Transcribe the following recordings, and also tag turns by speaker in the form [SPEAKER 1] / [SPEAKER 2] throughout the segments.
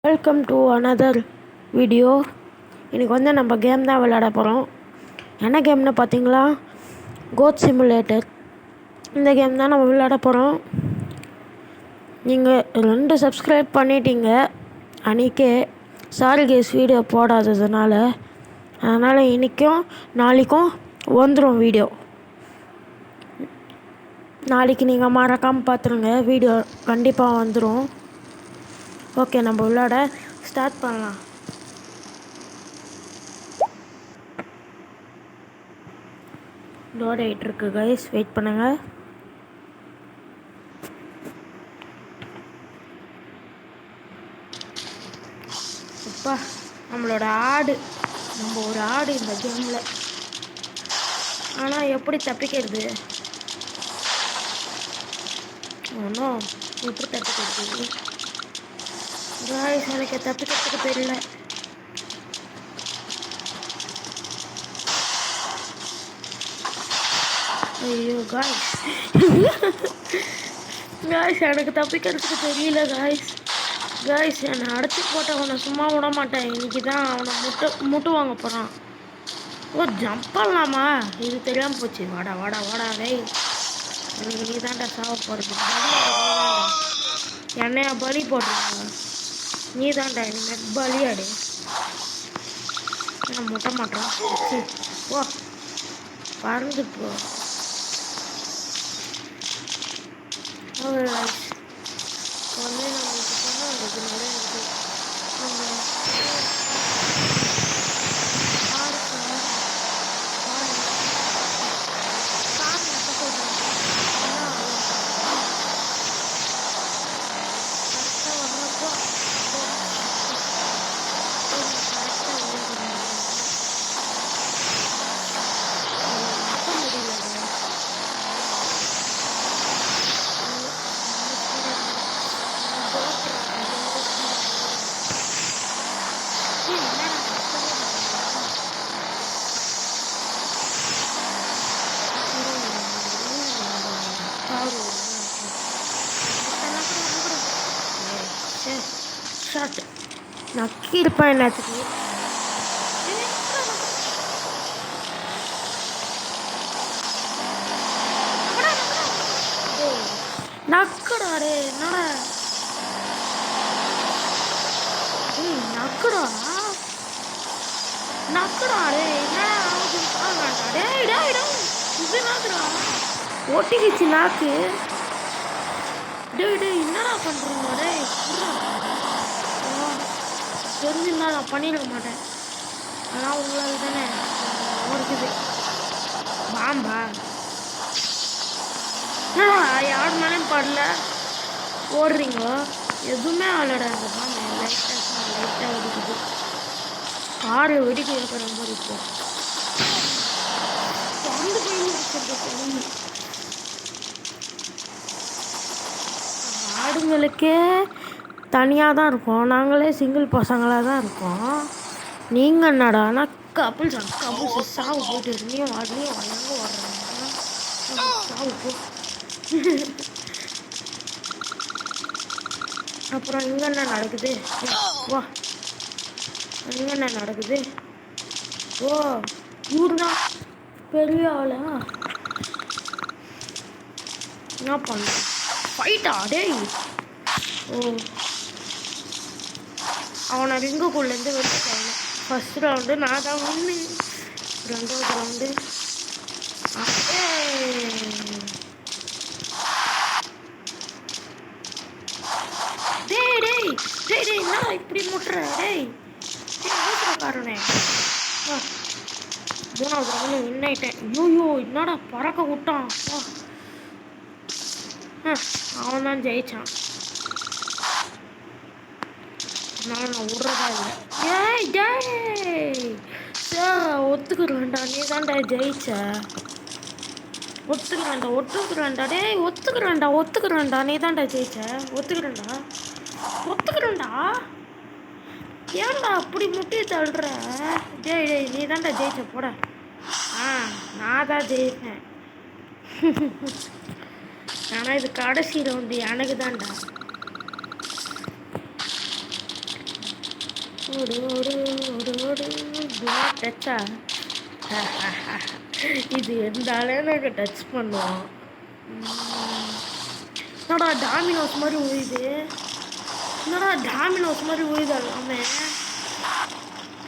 [SPEAKER 1] Welcome to another video. இன்றைக்கி வந்து நம்ம கேம் தான் விளையாட போகிறோம். என்ன கேம்னு பார்த்தீங்களா, கோட் சிமுலேட்டர். இந்த கேம் தான் நம்ம விளையாட போகிறோம். நீங்கள் 2 சப்ஸ்கிரைப் பண்ணிட்டீங்க அன்றைக்கே. சாரி கேஸ் வீடியோ போடாததுனால. அதனால் இன்றைக்கும் நாளைக்கும் வந்துடும் வீடியோ. நாளைக்கு நீங்கள் மறக்காமல் பார்த்துருங்க, வீடியோ கண்டிப்பாக வந்துடும். ஓகே, நம்ம விளையாட ஸ்டார்ட் பண்ணலாம். லோட் ஆகிட்டு இருக்கு கைஸ், வெயிட் பண்ணுங்க. அப்பா, நம்மளோட ஆடு, நம்ம ஒரு ஆடு இந்த கேமில். ஆனால் எப்படி தப்பிக்கிறது? ஒன்றும் எப்படி தப்பிக்கிறது காய்ஸ், எனக்கு தப்பிக்கிறதுக்கு தெரியல. ஐயோ காய்ஸ், காய்ஸ் எனக்கு தப்பிக்கிறதுக்கு தெரியல காய்ஸ். என்னை அடைச்சி போட்ட அவனை சும்மா விட மாட்டேன். இன்னைக்கு தான் அவனை முட்டு வாங்க போகிறான். ஓ, ஜம்ப் பண்ணலாமா? இது தெரியாமல் போச்சு. வாடா வாடா வாடா டேய், எனக்கு நீ தான்டா சாவ போகிறது. என்னையா பலி போடுறாங்க? நீ தான்டா இனிமேல் பலியாடு. நான் முட்ட மாட்டேன். ஓ, பறந்து போ. வந்து நம்மளுக்கு சொன்னால் நிறைய இருக்குது. ஷார்ட் நக்கி இருப்பேன் எல்லாத்துக்கு. நக்குடா ரே, என்னடா நக்குடா ரே, என்னடா இது நாக்குடா, ஒட்டிக்கிச்சு நாக்கு. டேய் என்னடா பண்ணுறீங்க? டேய் தெரிஞ்சுன்னா நான் பண்ணிட மாட்டேன். ஆனால் உங்களுக்கு தானே இருக்குது பாம்பா. யார் மேலேயும் படல, ஓடுறீங்களோ? எதுவுமே ஆளடா. அந்த பாம்பு லைட்டாக ஒதுக்குது. காரு வெடிக்க இருக்கிற மாதிரி இருக்கும். ஆடுங்களுக்கே தனியாக தான் இருக்கும், நாங்களே சிங்கிள் பசங்களாக தான் இருக்கோம். நீங்கள் என்னடானா கப்புள்ஸ் சாவு போயிட்டு இருந்தீங்க. அதுலேயும் எங்கே வர்றாங்க சாவு போ. அப்புறம் இங்கே என்ன நடக்குது? வா, இங்கே என்ன நடக்குது? ஓ, இவரு தான் பெரிய ஆளா? என்ன பண்ண ஃபைட்டா? டேய், ஓ, அவனை ரிங்குக்குள்ளேருந்து வெளியிட்டாங்க. ஃபர்ஸ்ட் ரவுண்டு நான் தான் ஒன்று, 2வது ரவுண்டு டேய் என்ன இப்படி முட்டுற? டேய் காரணே. 3வது ரவுண்டு வின் ஆயிட்டேன். ஐயோ என்னடா பறக்க விட்டான். அவன் தான் ஜெயிச்சான். நான் விட்றதா இல்லை. ஒத்துக்குறேன்டா, நீ தான்டா ஜெயிச்ச. ஒத்துக்குறேன்டா டேய், ஒத்துக்குறேன்டா, நீ தான்டா ஜெயிச்ச. ஒத்துக்குறேன்டா. ஏன்டா அப்படி முட்டி தள்ளுற? டேய் நீ தான்டா ஜெயிச்ச, போட. நான் தான் ஜெயிப்பேன். ஆனால் இது கடைசி ரவுண்டு எனக்கு தான்டா. ஓடு ஓடு ஓடு ஓடு டச்சா. இது எந்தாலே எனக்கு டச் பண்ணுவோம். என்னடா டாமினோஸ் மாதிரி உழுது, என்னடா டாமினோஸ் மாதிரி உழுது எல்லாமே.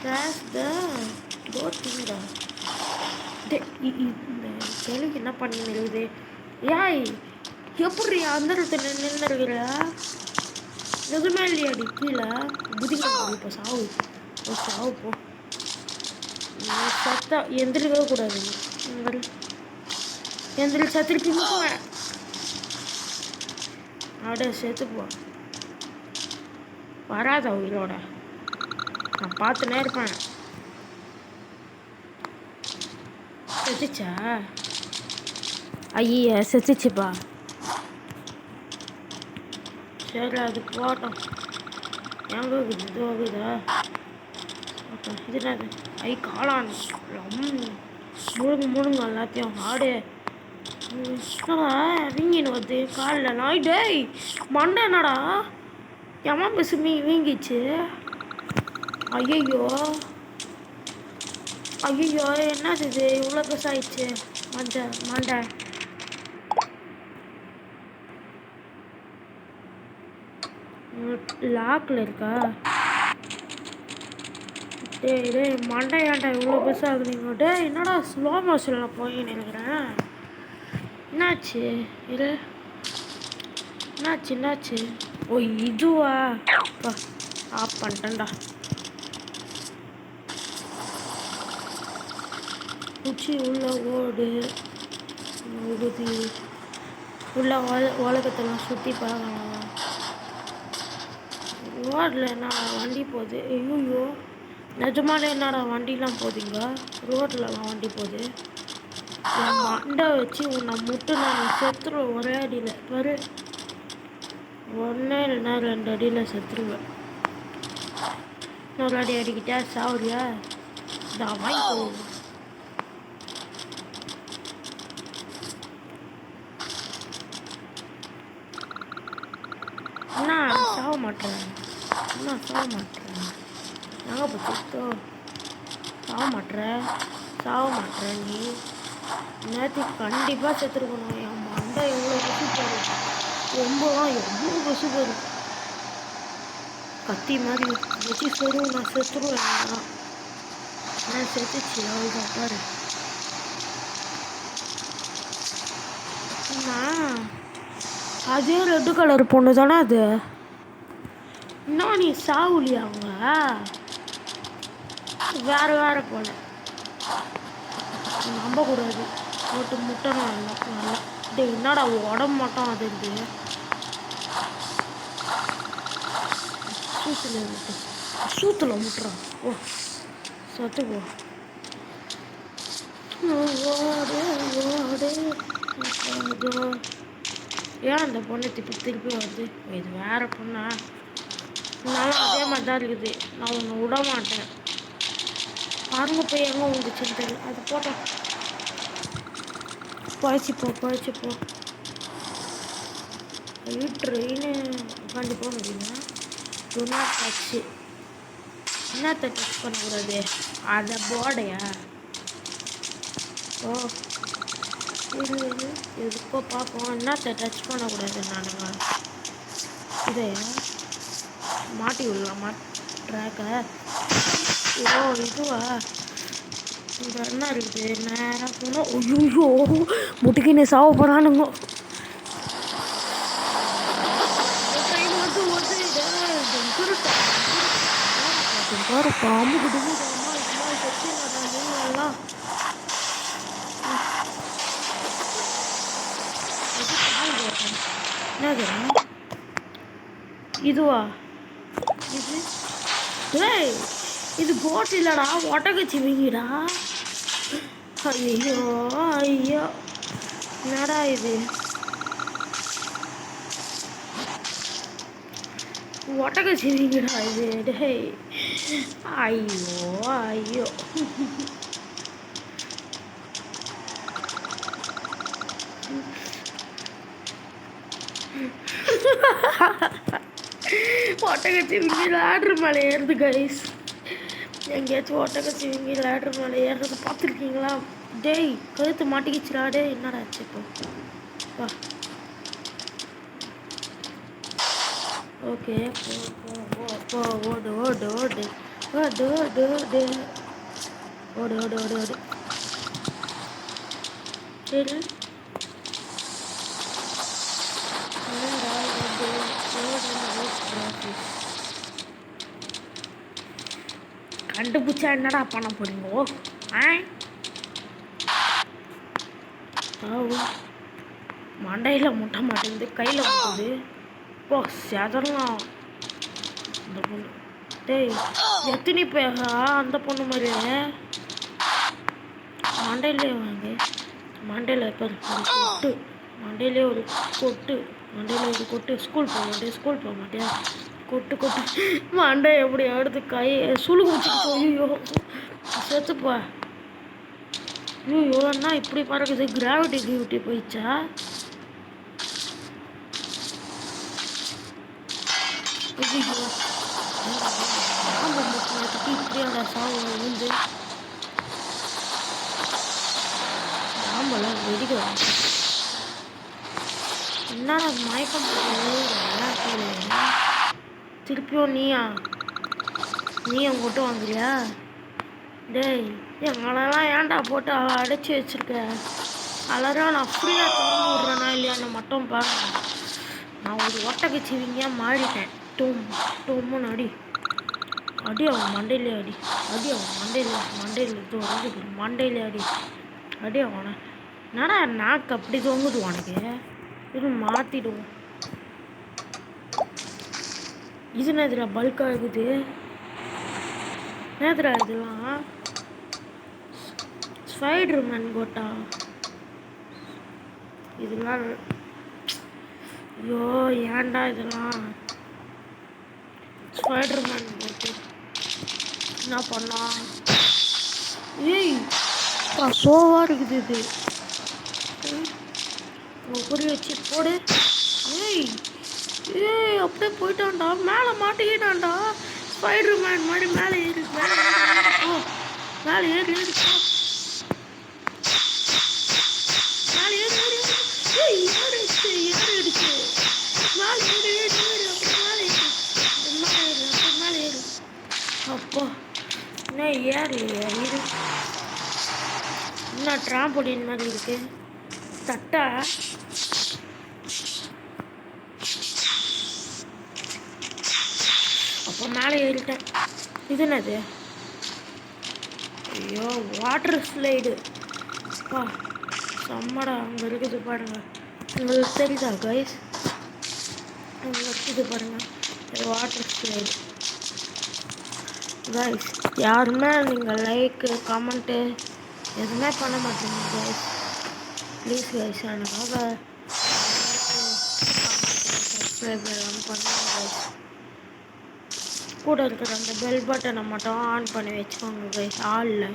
[SPEAKER 1] கிராஷ் த டோட்டிங்கா. இந்த கேள்விக்கு என்ன பண்ணி இருக்குது? ஏய் எப்படி அந்த இடத்துல நின்று இருக்கிற? எதுவுமே இல்லையாடி கீழே புதிக்க. இப்போ சாவு, இப்போ சாவு போ. சத்தா எந்திரிக்கவே கூடாது. எந்திரி சத்திரிக்கு போவேன். அப்படியே சேர்த்துப்போ. வராத உயிரோட நான் பார்த்துனே இருப்பேன். செத்துச்சா? ஐயா செத்துச்சுப்பா. சரி அது போட்டோம். எங்கே இருக்குது? இது ஆகுதா? இது என்னது? ஐ காளான் முழுங்க முழுங்க எல்லாத்தையும் ஆடு. வீங்கின்னு வருது காலில். நாய் டேய் மண்டை என்னடா எம்மா பஸ் வீங்கிச்சு. ஐயோ ஐயோ என்னது இது இவ்வளோ பெருசு ஆயிடுச்சு. மண்டை லாக்கில் இருக்கா? டேய் டேய் மண்டையாண்டா இவ்வளோ பெருசாக ஆகுதுங்க. டேய் என்னடா ஸ்லோ மோஷனில் போய் நினைக்கிறேன். என்னாச்சு இது? என்னாச்சு? ஓ இதுவா? ஆஃப் பண்ணிட்டேன்டா. குச்சி உள்ள ஓடு உடுதி உள்ள உலகத்தெல்லாம் சுற்றி பார்க்கலாம். ரோட்டில் என்னடா வண்டி போகுது? ஐயோ நிஜமாலே என்னடா வண்டிலாம் போகுதுங்க. ரோட்லலாம் வண்டி போகுது. என் மண்டை வச்சு உன்னை முட்டு நான் செத்துருவேன் ஒரே அடியில். பாரு ஒன்றே இல்லைன்னா 2 அடியில் செத்துருவேன். இன்னொரு அடி அடிக்கிட்டா சாவுறியா? நான் வாங்கிக்கோ. என்ன சாக மாட்டேன்? எங்கே போச்சுத்தோ? சாக மாட்டேன் நீ. நேற்றுக்கு கண்டிப்பாக செத்துருக்கணும். என் மண்டை எவ்வளோ பசு போரு, ரொம்பலாம் எவ்வளோ பசு போரு. கத்தி மாதிரி வச்சு சொருவு நான் செத்துருவேன். நான் செத்துச்சு அவ்வளோதான். பாரு அதே ரெட்டு கலர் பொண்ணு தானே அது? இன்னும் நீ சாவுலியா? அவங்க வேற போல நம்பக்கூடாது. போட்டு முட்டை நல்லா நல்லா. டே என்னடா உடம்பு மட்டும் அது இருக்கு. சூத்துல முட்டுறான். ஓ சத்து போ. ஏன் அந்த பொண்ணு திருப்பி வருது? இது வேற பொண்ணா? நானும் அதே மாதிரி தான் இருக்குது. நான் ஒன்று விட மாட்டேன். பாருங்க போய் எங்கே வந்துச்சுன்னு தெரியல. அது போட்டோம். பழச்சிப்போ. ட்ரெயின் உட்காந்து போக முடியுமா? டொனாட் டச்சு. என்னத்தை டச் பண்ணக்கூடாது? அதை போர்டையா? ஓ இது எதுக்கோ பார்ப்போம். என்னத்தை டச் பண்ணக்கூடாது? நானுங்க இதையா மாட்டி விடலாமா ட்ராக்கை? ஓ இதுவா? இங்கே என்ன இருக்குது? நேராக போனோம். ஐயோ முட்டுக்கின்னு சாவ போகிறானுங்க. ட்ரெயின் வந்து பாம்பு குடும்பம் என்னது இதுவா? இது போட் இல்லடா, ஒட்டகச்சி வீங்கடா. ஐயோ என்னடா இது? ஒட்டகச்சி வீங்கடா இது. டேய் ஐயோ ஒட்டகச்சி வீங்கடா. ஆர்டர் மேலே ஏறுது கைஸ். எங்கேயாச்சும் ஒட்டக்க சிவிங்கி லேட்ரு மேலே ஏறுறது பார்த்துருக்கீங்களா? டேய் கழுத்து மாட்டிக்கிச்சுடா. டேய் என்னடா ஆச்சு இப்போ? வா. ஓகே போ ஓடு ஓடு ஓடு ஓடு ஓடு ஓடு ஓடு ஓடு ஓடு ஓடு. சரி கண்டுபிடிச்சா என்னடா பண்ண போறீங்கோ? மண்டையில் முட்ட மாட்டேங்குது, கையில் முட்டுது. போ செதறலாம் அந்த பொண்ணு. டேய் எத்தனை பேரா அந்த பொண்ணு மாதிரியே மண்டையிலே வாங்க. மண்டையில் இப்போ கொட்டு, மண்டையிலே ஒரு கொட்டு, மண்டையில் ஒரு கொட்டு. ஸ்கூல் போக மாட்டேன், ஸ்கூல் போக மாட்டேன். கொட்டு கொட்டு மண்டை எப்படி எடுத்து கை சுழுகு வச்சுக்கிட்டோம். ஐயோ செத்துப்பா. ஐயோ என்ன இப்படி பறக்குது? கிராவிட்டி போயிடுச்சா? ஐயோ இப்படியாடா சாவு விழுந்து ஆம்பலாம் வெடிக்கலாம். என்னடா மயக்கம் திருப்பியும் நீயும் கொட்டு வாங்குறியா? டேய் எங்களெல்லாம் ஏன்டா போட்டு அடைச்சி வச்சிருக்க? அதெல்லாம் நான் ஃப்ரீயாக திறந்து விட்றேனா இல்லையான்னு மட்டும் பாருங்க. நான் ஒரு ஒட்டக்கச்சிவிங்க மாறிட்டேன். டொம்முன்னு அடி அடி, அவன் மண்டையிலே அடி, அடி அவன் மண்டையிலே அடி, அடி அவனை. என்னடா நாக்கு அப்படி தொங்குது உனக்கு? இது மாற்றிடுவோம். இது நேரத்தில் பல்காக இருக்குது. நேரத்தில் இதெல்லாம் ஸ்பைடர் மேன் கோட்டா இதெல்லாம். ஐயோ ஏன்டா இதெல்லாம் ஸ்பைடர் மேன் கோட்டு என்ன பண்ணலாம்? ஏய் சோவாக இருக்குது இது. புரிய வச்சு போடு. ஏய் அப்படியே போயிட்டான்டா, மேலே மாட்டிக்கிட்டான்டா. ஸ்பைடர் மேன் மாதிரி மேலே ஏறி மேலே ஏறி மேலே ஏறிடுச்சு மேலே ஏறி அப்புறம் மேலே ஏறு அப்போ என்ன ஏறலையா? இது என்ன ட்ராம்போலின் மாதிரி இருக்கு. தட்டா அப்போ மேலே ஏறிட்டேன். இது என்னது? ஐயோ வாட்டர் ஸ்லைடு பா செம்மடா. அங்கே இருக்குது பாருங்க, உங்களுக்கு தெரியுதா கைஸ்? அங்கே இருக்குது பாருங்க வாட்டர் ஸ்லைடு. கைஸ் யாருமே நீங்கள் லைக்கு கமெண்ட்டு எதுவுமே பண்ண மாட்டீங்க கைஸ். ப்ளீஸ் கைஸ் எனக்காக சப்ஸ்கிரைப் பண்ணுங்க கைஸ். கூட இருக்கிற அந்த பெல் பட்டனை மட்டும் ஆன் பண்ணி வச்சுக்கோங்க கைஸ். ஆளில்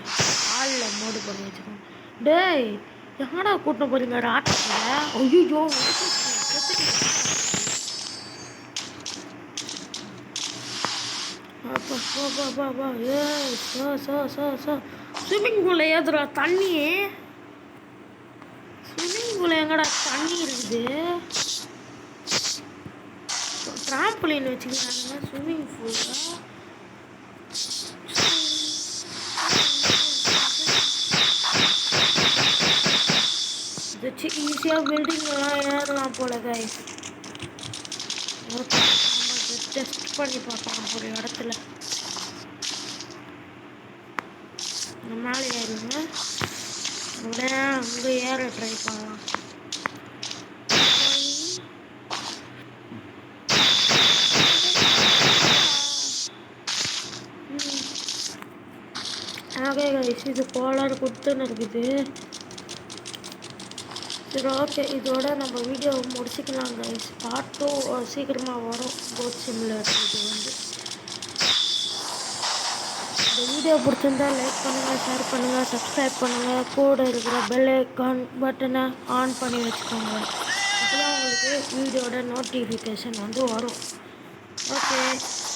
[SPEAKER 1] மோடு பண்ணி வச்சுக்கோங்க. டேய் எங்கடா கூட்டின்னு போறீங்க ராட்டில்? ஐயோ ஸ்விம்மிங் பூல்ல ஏதுடா தண்ணி? ஸ்விம்மிங் பூல்ல எங்கடா தண்ணி இருக்குது? ட்ராம்பலின் வச்சுக்கிறாங்க ஸ்விம்மிங் பூல்ல. வச்சு ஈஸியாக பில்டிங்லாம் ஏறலாம் போல கைஸ். ஓகே நம்ம டெஸ்ட் பண்ணி பார்க்கலாம் ஒரு இடத்துல. மேலே ஏறுங்க, உடனே அங்கே ஏற ட்ரை பண்ணலாம். ஓகே கைஸ் இது கோளாறு கொடுத்துன்னு இருக்குது. சரி ஓகே இதோட நம்ம வீடியோவை முடிச்சுக்கலாம் கைஸ். பார்ட் 2 சீக்கிரமாக வரும். கோட் சிமுலேட்டர் இது வந்து. இந்த வீடியோ பிடிச்சிருந்தா லைக் பண்ணுங்கள், ஷேர் பண்ணுங்கள், சப்ஸ்கிரைப் பண்ணுங்கள். கூட இருக்கிற பெல் ஐக்கான் பட்டனை ஆன் பண்ணி வச்சுக்கோங்க. அப்போதான் உங்களுக்கு வீடியோட நோட்டிஃபிகேஷன் வந்து வரும். Okay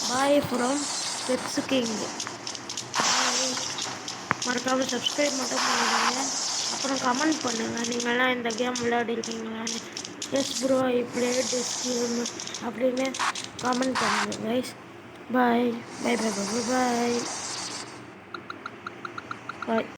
[SPEAKER 1] bye from pets king. மறக்காமல் சப்ஸ்கிரைப் மட்டும் பண்ணிடுங்க. அப்புறம் கமெண்ட் பண்ணுங்கள் நீங்கள்லாம் இந்த கேம் விளையாடிருக்கீங்களான்னு. Yes bro I play this game அப்படின்னு கமெண்ட் பண்ணுங்கள் guys. Bye bye bye bye bye பாய்.